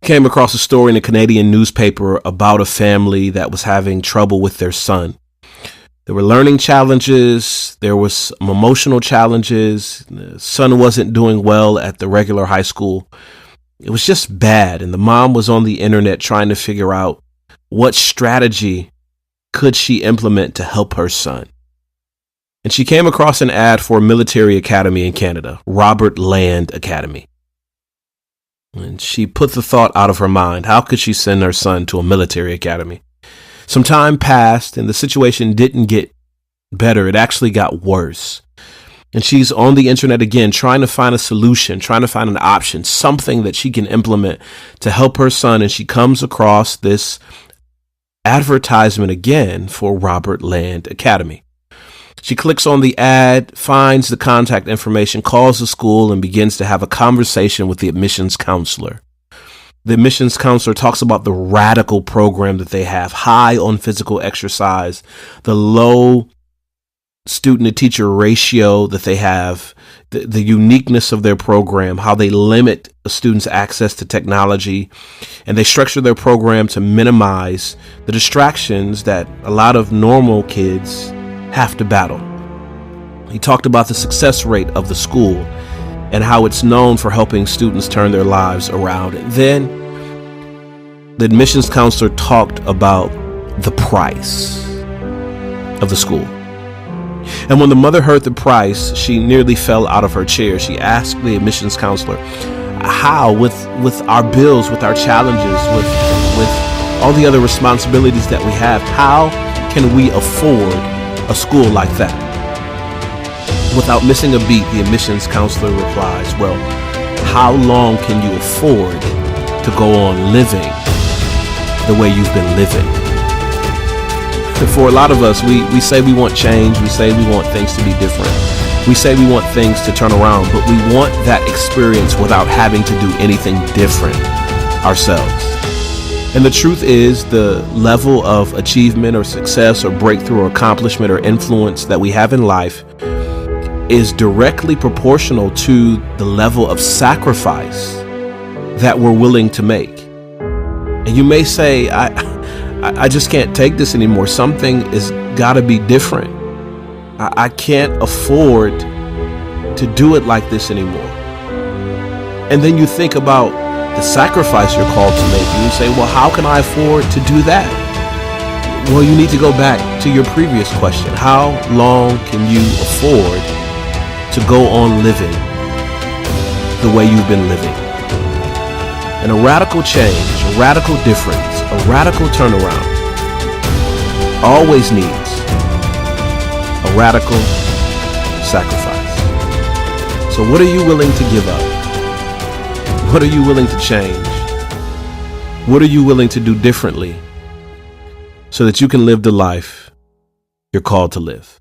Came across a story in a Canadian newspaper about a family that was having trouble with their son. There were learning challenges. There was some emotional challenges. The son wasn't doing well at the regular high school. It was just bad. And the mom was on the internet trying to figure out what strategy could she implement to help her son. And she came across an ad for a military academy in Canada, Robert Land Academy. And she put the thought out of her mind. How could she send her son to a military academy? Some time passed and the situation didn't get better. It actually got worse. And she's on the internet again, trying to find a solution, trying to find an option, something that she can implement to help her son. And she comes across this advertisement again for Robert Land Academy. She clicks on the ad, finds the contact information, calls the school, and begins to have a conversation with the admissions counselor. The admissions counselor talks about the radical program that they have, high on physical exercise, the low student to teacher ratio that they have, the uniqueness of their program, how they limit a student's access to technology, and they structure their program to minimize the distractions that a lot of normal kids have to battle. He talked about the success rate of the school and how it's known for helping students turn their lives around. And then the admissions counselor talked about the price of the school. And when the mother heard the price, she nearly fell out of her chair. She asked the admissions counselor, how, with our bills, with our challenges, with all the other responsibilities that we have, how can we afford a school like that? Without missing a beat, the admissions counselor replies, well, how long can you afford to go on living the way you've been living? For a lot of us, we say we want change. We say we want things to be different. We say we want things to turn around, but we want that experience without having to do anything different ourselves. And the truth is, the level of achievement or success or breakthrough or accomplishment or influence that we have in life is directly proportional to the level of sacrifice that we're willing to make. And you may say, I just can't take this anymore. Something has got to be different. I can't afford to do it like this anymore. And then you think about the sacrifice you're called to make. And you say, well, how can I afford to do that? Well, you need to go back to your previous question. How long can you afford to go on living the way you've been living? And a radical change, a radical difference, a radical turnaround always needs a radical sacrifice. So what are you willing to give up? What are you willing to change? What are you willing to do differently so that you can live the life you're called to live?